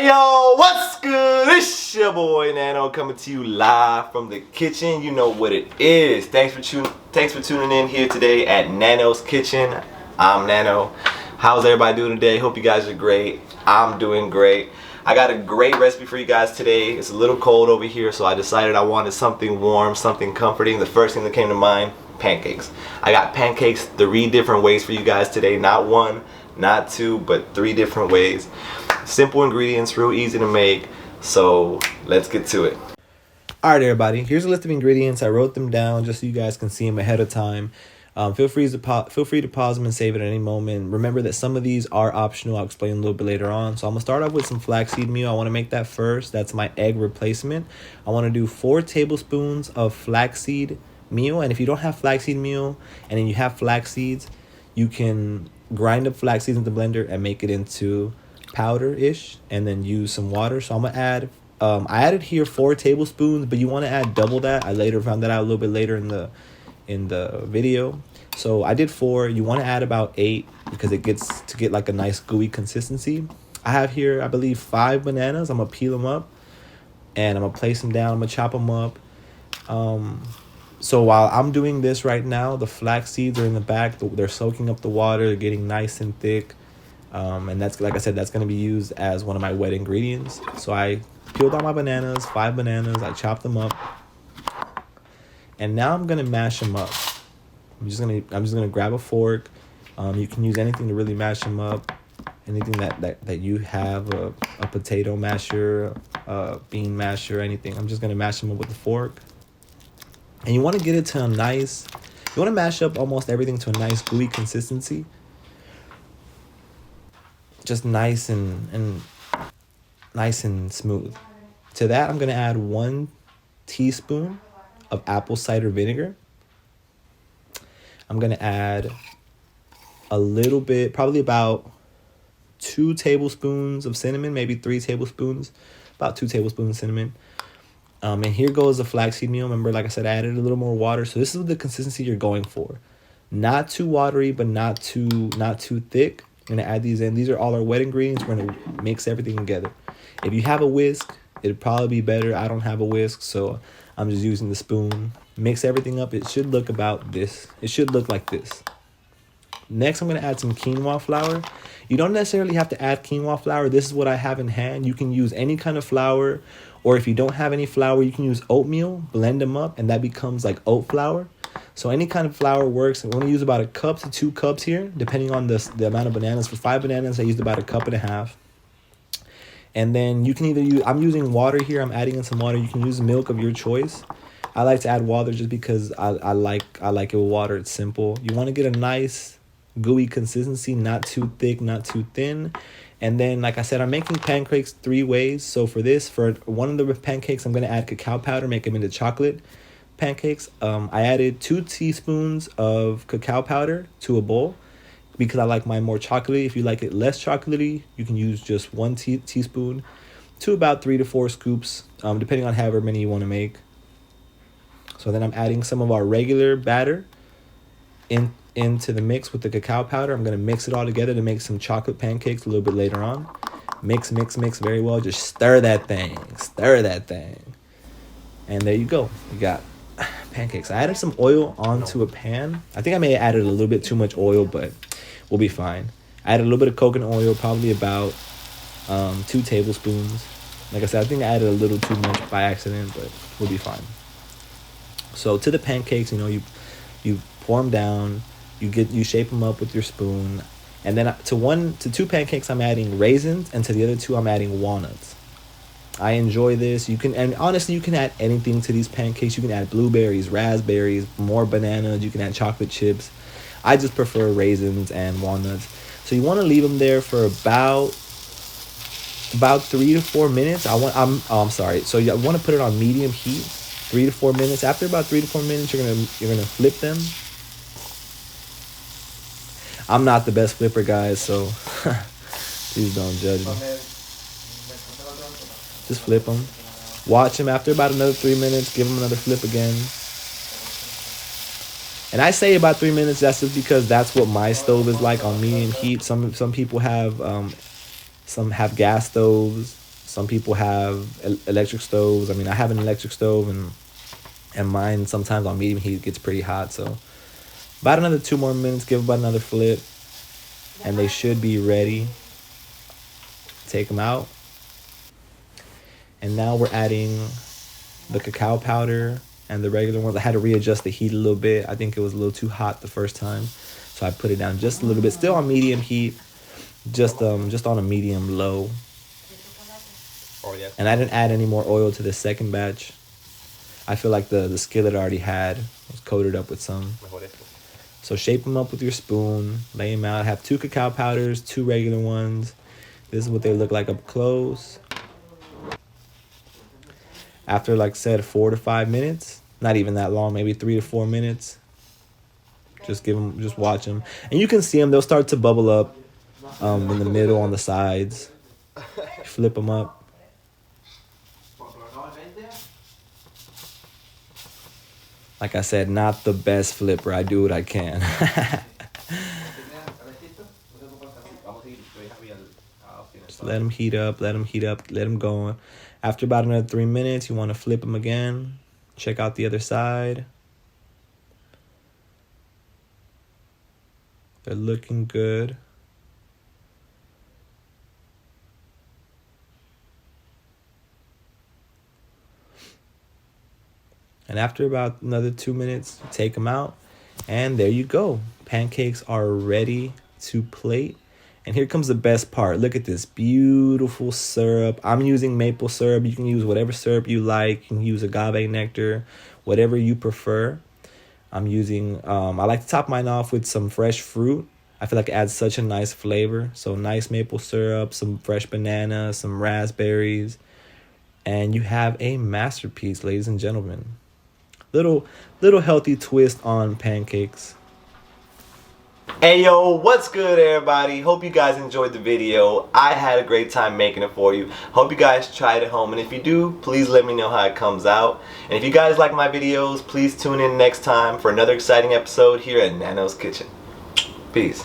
Hey yo, what's good? It's your boy Nano coming to you live from the kitchen. You know what it is. Thanks for tuning in here today at Nano's Kitchen. I'm Nano. How's everybody doing today? Hope you guys are great. I'm doing great. I got a great recipe for you guys today. It's a little cold over here, so I decided I wanted something warm, something comforting. The first thing that came to mind, pancakes. I got pancakes 3 different ways for you guys today. Not 1, not 2, but 3 different ways. Simple ingredients, real easy to make, so let's get to it. Alright everybody, here's a list of ingredients. I wrote them down just so you guys can see them ahead of time. Feel free to pause them and save it at any moment. Remember that some of these are optional. I'll explain a little bit later on. So I'm going to start off with some flaxseed meal. I want to make that first. That's my egg replacement. I want to do 4 tablespoons of flaxseed meal. And if you don't have flaxseed meal and then you have flax seeds, you can grind up flax seeds in the blender and make it into powder-ish and then use some water. So I'm gonna add I added here 4 tablespoons, but you want to add double that. I later found that out a little bit later in the video. So I did 4. You want to add about 8 because it gets to get like a nice gooey consistency. I have here, I believe, 5 bananas. I'm gonna peel them up and I'm gonna place them down. I'm gonna chop them up. So while I'm doing this right now, the flax seeds are in the back. They're soaking up the water. They're getting nice and thick. And that's, like I said, that's going to be used as one of my wet ingredients. So I peeled all my bananas, 5 bananas. I chopped them up. And now I'm going to mash them up. I'm just going to grab a fork. You can use anything to really mash them up. Anything that you have, a potato masher, a bean masher, anything. I'm just going to mash them up with a fork. And you want to get it to a nice, you want to mash up almost everything to a nice gooey consistency. Just nice and smooth. To that, I'm going to add 1 teaspoon of apple cider vinegar. I'm going to add a little bit, probably about 2 tablespoons of cinnamon, maybe 3 tablespoons, about 2 tablespoons of cinnamon. And here goes the flaxseed meal. Remember, like I said, I added a little more water. So this is the consistency you're going for. Not too watery, but not too thick. I'm going to add these in. These are all our wet ingredients. We're going to mix everything together. If you have a whisk, it'd probably be better. I don't have a whisk, so I'm just using the spoon. Mix everything up. It should look about this. It should look like this. Next, I'm going to add some quinoa flour. You don't necessarily have to add quinoa flour. This is what I have in hand. You can use any kind of flour, or if you don't have any flour, you can use oatmeal, blend them up, and that becomes like oat flour. So any kind of flour works. I'm going to use about 1 cup to 2 cups here, depending on the amount of bananas. For 5 bananas, I used about 1.5 cups. And then you can either use, I'm using water here. I'm adding in some water. You can use milk of your choice. I like to add water just because I like it with water. It's simple. You want to get a nice gooey consistency, not too thick, not too thin. And then, like I said, I'm making pancakes 3 ways. So for one of the pancakes, I'm going to add cacao powder, make them into chocolate pancakes. I added 2 teaspoons of cacao powder to a bowl because I like mine more chocolatey. If you like it less chocolatey, you can use just 1 teaspoon to about 3 to 4 scoops, depending on however many you want to make. So then I'm adding some of our regular batter into the mix with the cacao powder. I'm going to mix it all together to make some chocolate pancakes a little bit later on. Mix very well. Just stir that thing. And there you go. You got pancakes. I added some oil onto a pan. I think I may have added a little bit too much oil, but we'll be fine. I added a little bit of coconut oil, probably about 2 tablespoons. Like I said, I think I added a little too much by accident, but we'll be fine. So to the pancakes, you pour them down. You shape them up with your spoon. And then to 2 pancakes, I'm adding raisins, and to the other 2, I'm adding walnuts. I enjoy this. And honestly, you can add anything to these pancakes. You can add blueberries, raspberries, more bananas. You can add chocolate chips. I just prefer raisins and walnuts. So you want to leave them there for about 3 to 4 minutes. I'm sorry. So you want to put it on medium heat, 3 to 4 minutes. After about 3 to 4 minutes, you're gonna flip them. I'm not the best flipper, guys, so please don't judge me. Just flip them. Watch them. After about another 3 minutes, give them another flip again. And I say about 3 minutes, that's just because that's what my stove is like on medium heat. Some people have gas stoves. Some people have electric stoves. I mean, I have an electric stove, and mine sometimes on medium heat gets pretty hot. So about another 2 more minutes, give about another flip, and they should be ready. Take them out. And now we're adding the cacao powder and the regular ones. I had to readjust the heat a little bit. I think it was a little too hot the first time, so I put it down just a little bit. Still on medium heat, just on a medium low. And I didn't add any more oil to the second batch. I feel like the skillet I already had was coated up with some. So shape them up with your spoon, lay them out. I have 2 cacao powders, 2 regular ones. This is what they look like up close. After, like I said, 4 to 5 minutes, not even that long, maybe 3 to 4 minutes. Just watch them, and you can see them. They'll start to bubble up in the middle, on the sides. Flip them up. Like I said, not the best flipper. I do what I can. Just let them heat up, let them go. After about another 3 minutes, you want to flip them again. Check out the other side. They're looking good. And after about another 2 minutes, take them out. And there you go. Pancakes are ready to plate. And here comes the best part. Look at this beautiful syrup. I'm using maple syrup. You can use whatever syrup you like. You can use agave nectar, whatever you prefer. I'm using, I like to top mine off with some fresh fruit. I feel like it adds such a nice flavor. So nice maple syrup, some fresh banana, some raspberries. And you have a masterpiece, ladies and gentlemen. Little healthy twist on pancakes. Hey yo, what's good everybody? Hope you guys enjoyed the video. I had a great time making it for you. Hope you guys try it at home, and if you do, please let me know how it comes out. And if you guys like my videos, please tune in next time for another exciting episode here at Nano's Kitchen. Peace.